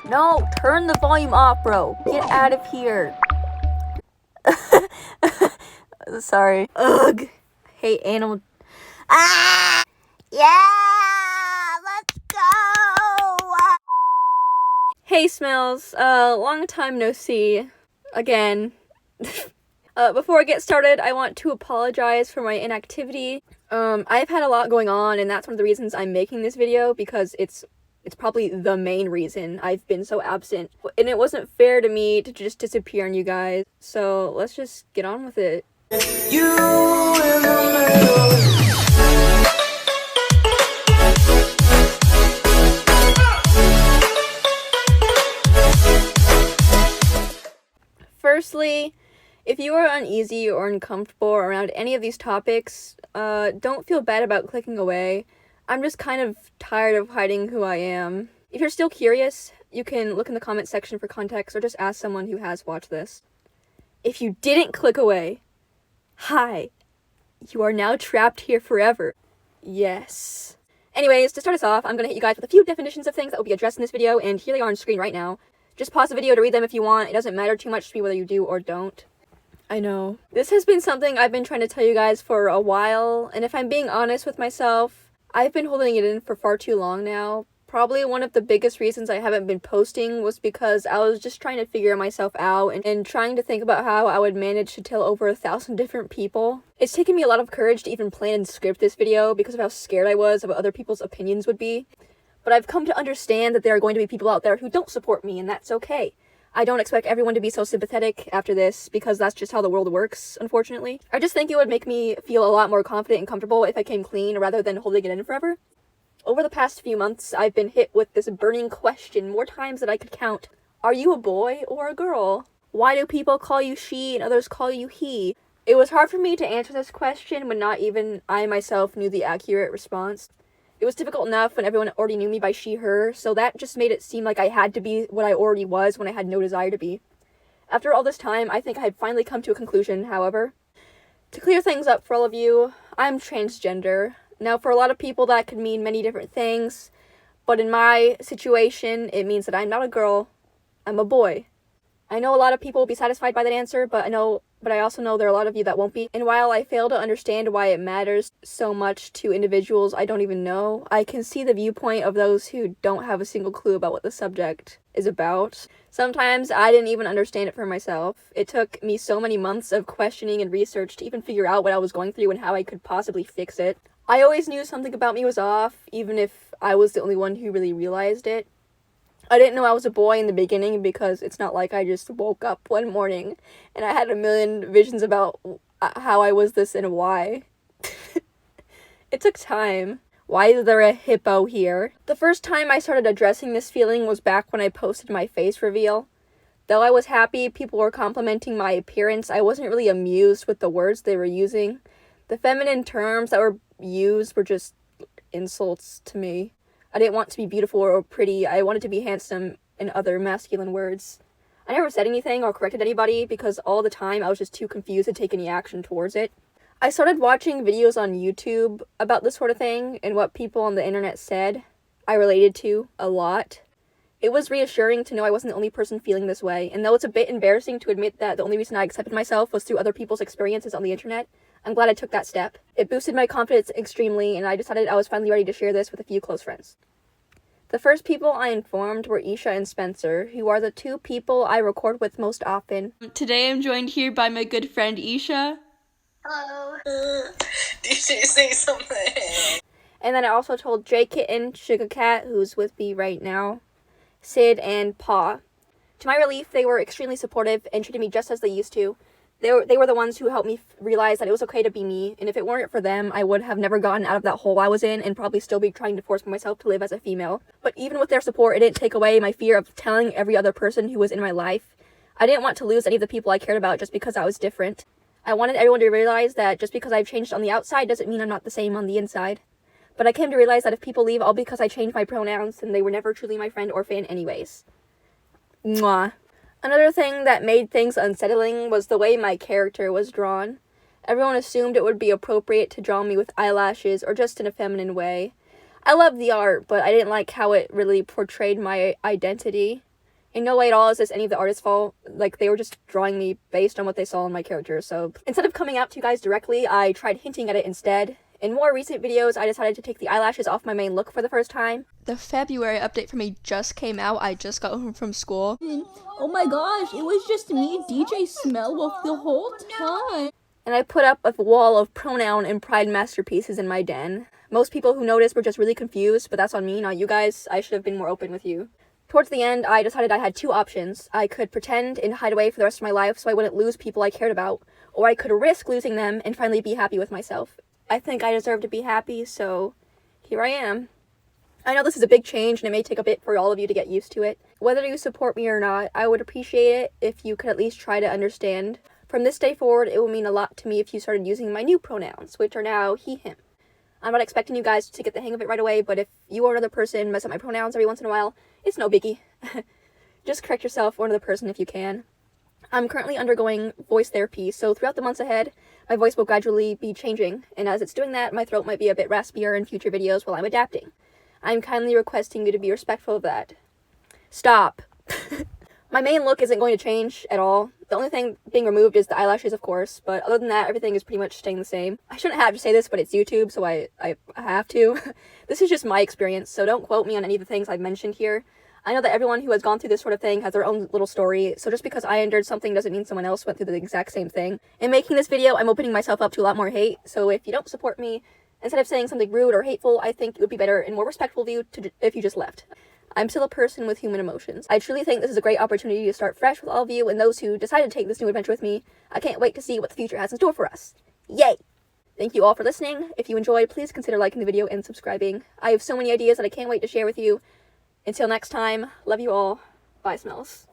No, turn the volume off, bro. Get out of here. Sorry. Ugh. Hate animal. Ah! Yeah! Let's go! Hey, Smells. Long time no see. Again. Before I get started, I want to apologize for my inactivity. I've had a lot going on, and that's one of the reasons I'm making this video, because it's probably the main reason I've been so absent. And it wasn't fair to me to just disappear on you guys. So let's just get on with it. You in the middle. Firstly, if you are uneasy or uncomfortable around any of these topics, don't feel bad about clicking away. I'm just kind of tired of hiding who I am. If you're still curious, you can look in the comment section for context or just ask someone who has watched this. If you didn't click away, hi, you are now trapped here forever. Yes. Anyways, to start us off, I'm gonna hit you guys with a few definitions of things that will be addressed in this video, and here they are on screen right now. Just pause the video to read them if you want. It doesn't matter too much to me whether you do or don't. I know. This has been something I've been trying to tell you guys for a while, and if I'm being honest with myself, I've been holding it in for far too long now. Probably one of the biggest reasons I haven't been posting was because I was just trying to figure myself out and trying to think about how I would manage to tell over 1,000 different people. It's taken me a lot of courage to even plan and script this video because of how scared I was of what other people's opinions would be. But I've come to understand that there are going to be people out there who don't support me, and that's okay. I don't expect everyone to be so sympathetic after this, because that's just how the world works, unfortunately. I just think it would make me feel a lot more confident and comfortable if I came clean rather than holding it in forever. Over the past few months, I've been hit with this burning question more times than I could count. Are you a boy or a girl? Why do people call you she and others call you he? It was hard for me to answer this question when not even I myself knew the accurate response. It was difficult enough when everyone already knew me by she, her, so that just made it seem like I had to be what I already was when I had no desire to be. After all this time, I think I had finally come to a conclusion, however. To clear things up for all of you, I'm transgender. Now, for a lot of people, that could mean many different things, but in my situation, it means that I'm not a girl, I'm a boy. I know a lot of people will be satisfied by that answer, but I also know there are a lot of you that won't be. And while I fail to understand why it matters so much to individuals I don't even know, I can see the viewpoint of those who don't have a single clue about what the subject is about. Sometimes I didn't even understand it for myself. It took me so many months of questioning and research to even figure out what I was going through and how I could possibly fix it. I always knew something about me was off, even if I was the only one who really realized it. I didn't know I was a boy in the beginning because it's not like I just woke up one morning and I had a million visions about how I was this and why. It took time. Why is there a hippo here? The first time I started addressing this feeling was back when I posted my face reveal. Though I was happy people were complimenting my appearance, I wasn't really amused with the words they were using. The feminine terms that were used were just insults to me. I didn't want to be beautiful or pretty. I wanted to be handsome and other masculine words. I never said anything or corrected anybody because all the time I was just too confused to take any action towards it. I started watching videos on YouTube about this sort of thing and what people on the internet said. I related to a lot. It was reassuring to know I wasn't the only person feeling this way, and though it's a bit embarrassing to admit that the only reason I accepted myself was through other people's experiences on the internet, I'm glad I took that step. It boosted my confidence extremely, and I decided I was finally ready to share this with a few close friends. The first people I informed were Isha and Spencer, who are the two people I record with most often. Today I'm joined here by my good friend Isha. Hello. Did you say something? And then I also told J Kitten, Sugar Cat, who's with me right now, Sid, and Paw. To my relief, they were extremely supportive and treated me just as they used to. They were the ones who helped me realize that it was okay to be me, and if it weren't for them, I would have never gotten out of that hole I was in and probably still be trying to force myself to live as a female. But even with their support, it didn't take away my fear of telling every other person who was in my life. I didn't want to lose any of the people I cared about just because I was different. I wanted everyone to realize that just because I've changed on the outside doesn't mean I'm not the same on the inside. But I came to realize that if people leave all because I changed my pronouns, then they were never truly my friend or fan anyways. Mwah. Another thing that made things unsettling was the way my character was drawn. Everyone assumed it would be appropriate to draw me with eyelashes or just in a feminine way. I loved the art, but I didn't like how it really portrayed my identity. In no way at all is this any of the artist's fault. Like, they were just drawing me based on what they saw in my character, so instead of coming out to you guys directly, I tried hinting at it instead. In more recent videos, I decided to take the eyelashes off my main look for the first time. The February update for me just came out. I just got home from school. Oh my gosh, it was just me, Djsmellwolf, the whole time. And I put up a wall of pronoun and pride masterpieces in my den. Most people who noticed were just really confused, but that's on me, not you guys. I should have been more open with you. Towards the end, I decided I had two options. I could pretend and hide away for the rest of my life so I wouldn't lose people I cared about, or I could risk losing them and finally be happy with myself. I think I deserve to be happy, so here I am. I know this is a big change and it may take a bit for all of you to get used to it. Whether you support me or not, I would appreciate it if you could at least try to understand. From this day forward, it will mean a lot to me if you started using my new pronouns, which are now he, him. I'm not expecting you guys to get the hang of it right away, but if you or another person mess up my pronouns every once in a while, it's no biggie. Just correct yourself or another person if you can. I'm currently undergoing voice therapy, so throughout the months ahead, my voice will gradually be changing, and as it's doing that, my throat might be a bit raspier in future videos while I'm adapting. I'm kindly requesting you to be respectful of that. Stop! My main look isn't going to change at all. The only thing being removed is the eyelashes, of course, but other than that, everything is pretty much staying the same. I shouldn't have to say this, but it's YouTube, so I have to. This is just my experience, so don't quote me on any of the things I've mentioned here. I know that everyone who has gone through this sort of thing has their own little story, so just because I endured something doesn't mean someone else went through the exact same thing. In making this video, I'm opening myself up to a lot more hate, so if you don't support me, instead of saying something rude or hateful, I think it would be better and more respectful of you if you just left. I'm still a person with human emotions. I truly think this is a great opportunity to start fresh with all of you and those who decided to take this new adventure with me. I can't wait to see what the future has in store for us. Yay! Thank you all for listening. If you enjoyed, please consider liking the video and subscribing. I have so many ideas that I can't wait to share with you. Until next time, love you all. Bye, Smells.